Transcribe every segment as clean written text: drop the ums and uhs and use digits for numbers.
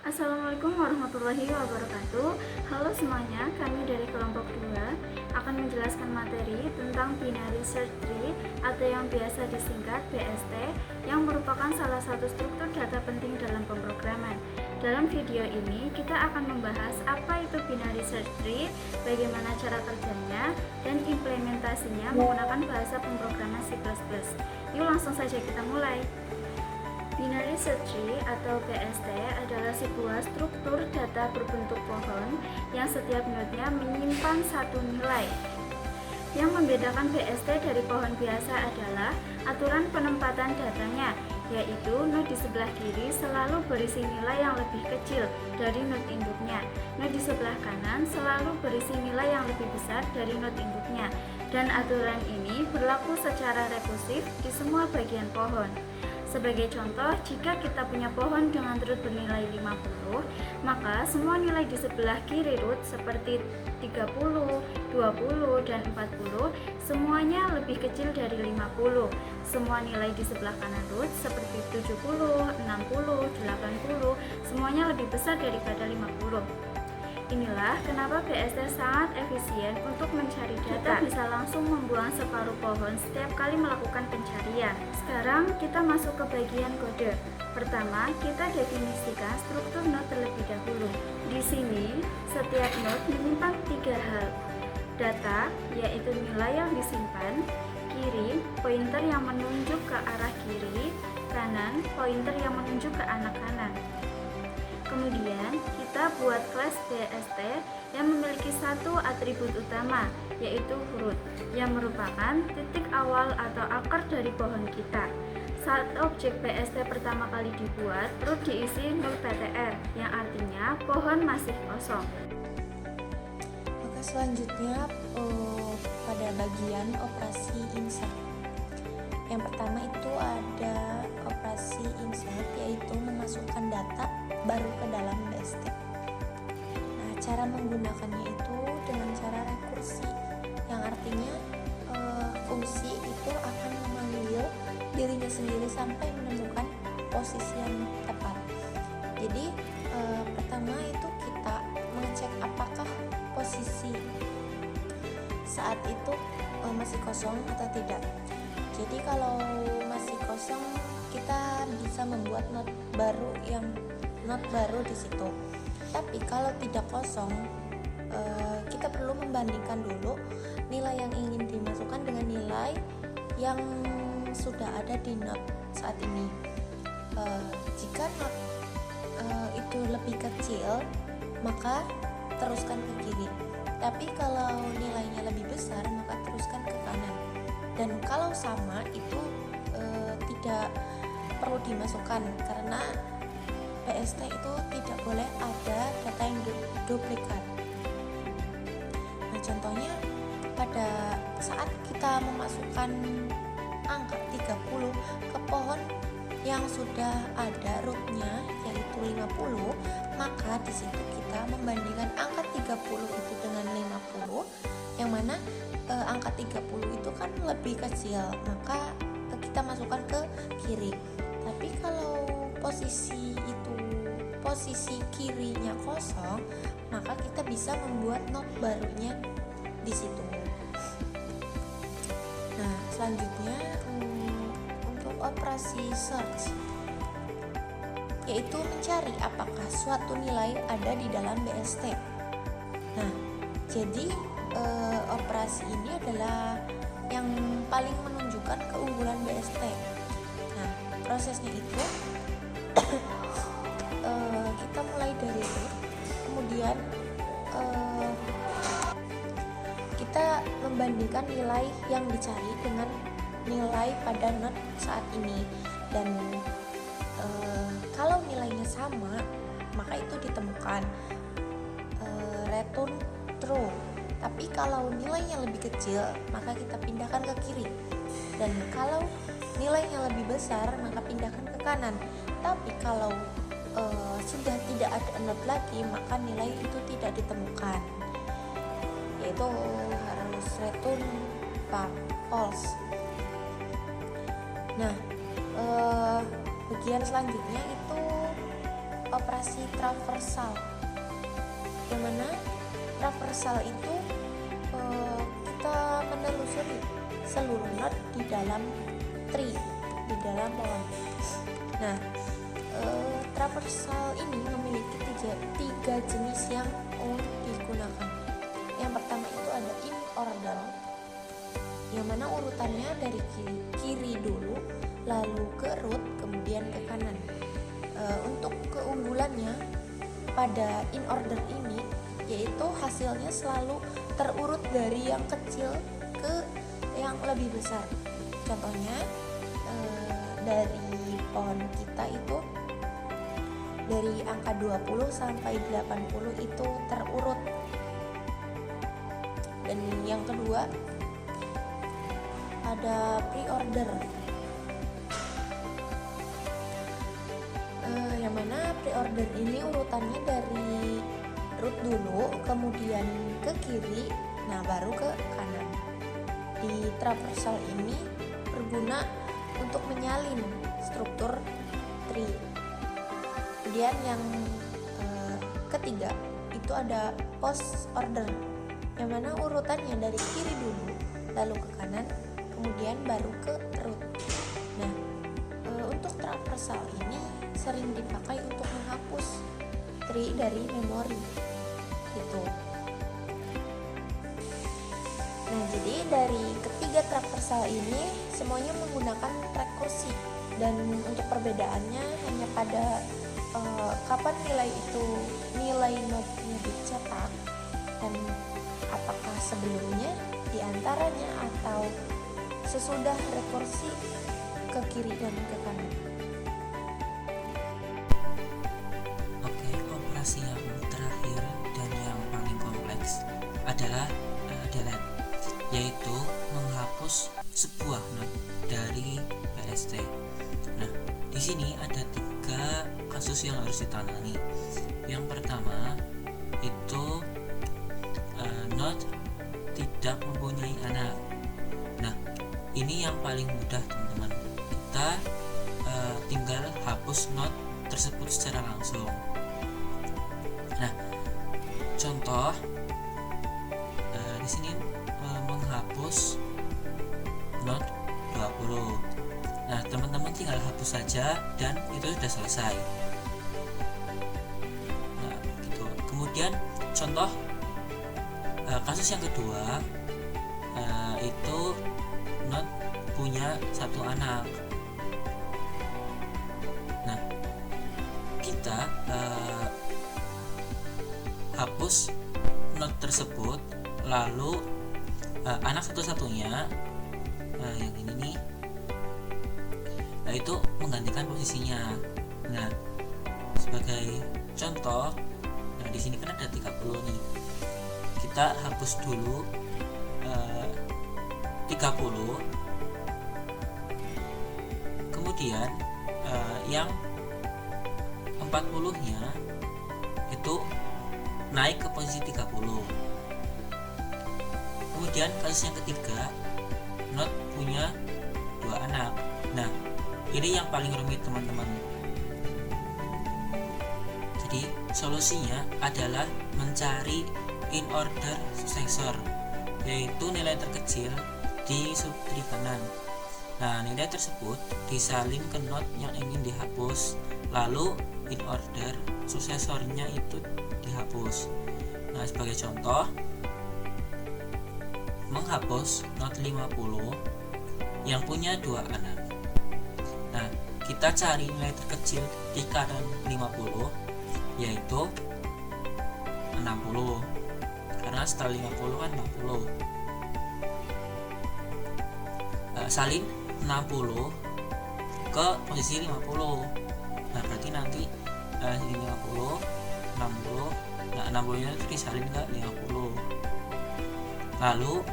Assalamualaikum warahmatullahi wabarakatuh. Halo semuanya, kami dari kelompok 2 akan menjelaskan materi tentang binary search tree atau yang biasa disingkat BST, yang merupakan salah satu struktur data penting dalam pemrograman. Dalam video ini kita akan membahas apa itu binary search tree, bagaimana cara kerjanya, dan implementasinya menggunakan bahasa pemrograman C++. Yuk langsung saja kita mulai. Binary search tree atau BST adalah sebuah struktur data berbentuk pohon yang setiap node-nya menyimpan satu nilai. Yang membedakan BST dari pohon biasa adalah aturan penempatan datanya, yaitu node di sebelah kiri selalu berisi nilai yang lebih kecil dari node induknya. Node di sebelah kanan selalu berisi nilai yang lebih besar dari node induknya. Dan aturan ini berlaku secara rekursif di semua bagian pohon. Sebagai contoh, jika kita punya pohon dengan root bernilai 50, maka semua nilai di sebelah kiri root seperti 30, 20, dan 40 semuanya lebih kecil dari 50. Semua nilai di sebelah kanan root seperti 70, 60, 80 semuanya lebih besar daripada 50. Inilah kenapa BST sangat efisien untuk mencari data. Kita bisa langsung membuang separuh pohon setiap kali melakukan pencarian. Sekarang kita masuk ke bagian kode. Pertama, kita definisikan struktur node terlebih dahulu. Di sini, setiap node menyimpan 3 hal. Data, yaitu nilai yang disimpan. Kiri, pointer yang menunjuk ke arah kiri. Kanan, pointer yang menunjuk ke arah kanan. Kemudian kita buat kelas BST yang memiliki satu atribut utama, yaitu root, yang merupakan titik awal atau akar dari pohon kita. Saat objek BST pertama kali dibuat, root diisi null PTR, yang artinya pohon masih kosong. Maka selanjutnya pada bagian operasi insert. Yang pertama itu ada operasi insert, yaitu memasukkan data baru ke dalam BST. Nah, cara menggunakannya itu dengan cara rekursi, yang artinya fungsi itu akan memanggil dirinya sendiri sampai menemukan posisi yang tepat. Jadi pertama itu kita mengecek apakah posisi saat itu masih kosong atau tidak. Jadi kalau masih kosong, kita bisa membuat node baru di situ. Tapi kalau tidak kosong, kita perlu membandingkan dulu nilai yang ingin dimasukkan dengan nilai yang sudah ada di node saat ini. Jika node itu lebih kecil, maka teruskan ke kiri. Tapi kalau nilainya lebih besar, maka teruskan ke kanan. Dan kalau sama itu tidak perlu dimasukkan, karena BST itu tidak boleh ada data yang duplikat. Nah, contohnya pada saat kita memasukkan angka 30 ke pohon yang sudah ada rootnya yaitu 50, maka di situ kita membandingkan angka 30 itu dengan 50, yang mana angka 30 itu kan lebih kecil, maka kita masukkan ke kiri. Tapi kalau posisi kirinya kosong, maka kita bisa membuat node barunya di situ. Nah, selanjutnya untuk operasi search, yaitu mencari apakah suatu nilai ada di dalam BST. Nah, jadi operasi ini adalah yang paling menunjukkan keunggulan BST. Nah, prosesnya itu kita mulai dari root, kemudian kita membandingkan nilai yang dicari dengan nilai pada node saat ini, dan kalau nilainya sama, maka itu ditemukan return true. Tapi kalau nilainya lebih kecil, maka kita pindahkan ke kiri. Dan kalau nilainya lebih besar, maka pindahkan ke kanan. Tapi kalau sudah tidak ada node lagi, maka nilai itu tidak ditemukan, yaitu harus return false. Nah, bagian selanjutnya itu operasi traversal. Yang mana traversal itu kita menelusuri seluruh not di dalam tree, di dalam pohon. Nah, traversal ini memiliki tiga jenis yang digunakan. Yang pertama itu ada in order, yang mana urutannya dari kiri dulu, lalu ke root, kemudian ke kanan. Untuk keunggulannya pada in order ini, yaitu hasilnya selalu terurut dari yang kecil ke yang lebih besar. Contohnya dari pohon kita itu dari angka 20 sampai 80 itu terurut. Dan yang kedua ada pre-order, yang mana pre-order ini urutannya dari root dulu, kemudian ke kiri, nah baru ke kanan. Di traversal ini berguna untuk menyalin struktur tree. Kemudian yang ketiga itu ada post order, yang mana urutannya dari kiri dulu, lalu ke kanan, kemudian baru ke root. Nah, untuk traversal ini sering dipakai untuk menghapus tree dari memori gitu. Nah, jadi dari ketiga traversal ini semuanya menggunakan rekursi, dan untuk perbedaannya hanya pada kapan nilai node-nya dicetak, dan apakah sebelumnya, diantaranya, atau sesudah rekursi ke kiri dan ke kanan. Oke, operasi yang terakhir dan yang paling kompleks adalah delete, yaitu menghapus sebuah node dari BST. Nah, di sini ada 3 kasus yang harus ditangani. Yang pertama itu node tidak mempunyai anak. Nah, ini yang paling mudah, teman-teman. Kita tinggal hapus node tersebut secara langsung. Nah, contoh di sini menghapus node 20. Nah, teman-teman tinggal hapus saja dan itu sudah selesai. Nah, gitu. Kemudian contoh kasus yang kedua itu node punya 1 anak. Nah, kita hapus node tersebut, lalu anak satu-satunya yang ini nih, nah itu menggantikan posisinya. Nah, sebagai contoh, nah di sini kan ada 30 nih, kita hapus dulu 30, kemudian yang 40-nya itu naik ke posisi 30. Kemudian kasus yang ketiga, node punya 2 anak. Nah, ini yang paling rumit, teman-teman. Jadi solusinya adalah mencari in order successor, yaitu nilai terkecil di subtree kanan. Nah, nilai tersebut disalin ke node yang ingin dihapus, lalu in order suksesornya itu dihapus. Nah, sebagai contoh, menghapus node 50 yang punya 2 anak. Nah, kita cari nilai terkecil di kanan 50, yaitu 60, karena setelah 50 kan 60. Salin 60 ke posisi 50. Nah, berarti nanti ini 50, 60. Nah, 60 nya itu disalin ke 50. Lalu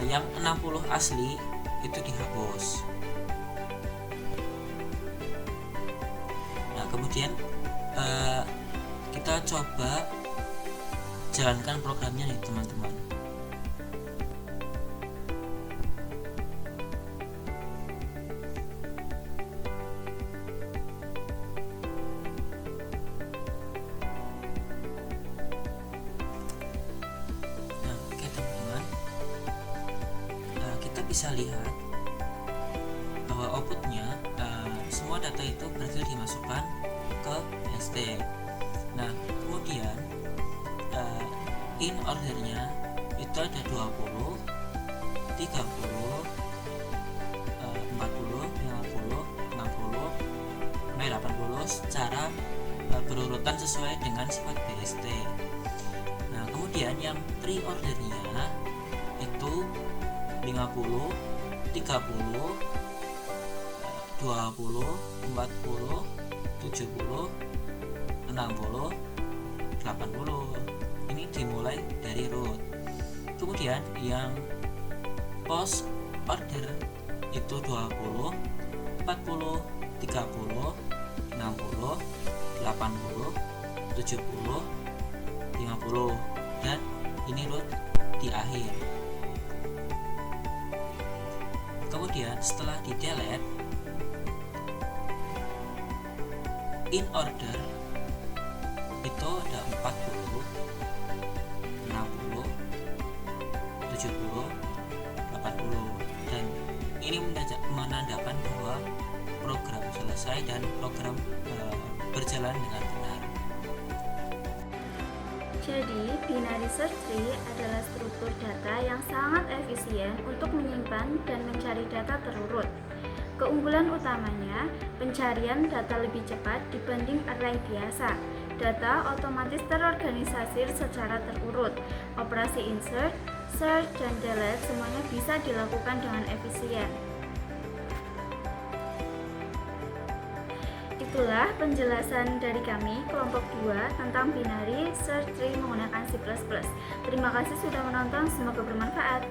yang 60 asli itu dihapus. Nah, kemudian kita coba jalankan programnya nih, teman-teman. bisa lihat bahwa outputnya semua data itu berhasil dimasukkan ke BST. Nah, kemudian in ordernya itu ada 20, 30, 40, 50, 60, sampai 80 secara berurutan sesuai dengan sifat BST. Nah, kemudian yang pre-ordernya itu 50, 30, 20, 40, 70, 60, 80. Ini dimulai dari root. Kemudian yang post order itu 20, 40, 30, 60, 80, 70, 50, dan ini root di akhir. Kemudian setelah di delete, in order itu ada 40, 60, 70, 80, dan ini menandakan bahwa program selesai dan program berjalan dengan benar. Jadi, binary search tree adalah struktur data yang sangat efisien untuk menyimpan dan mencari data terurut. Keunggulan utamanya, pencarian data lebih cepat dibanding array biasa. Data otomatis terorganisasi secara terurut. Operasi insert, search, dan delete semuanya bisa dilakukan dengan efisien. Itulah penjelasan dari kami kelompok 2 tentang binary search tree menggunakan C++. Terima kasih sudah menonton, semoga bermanfaat.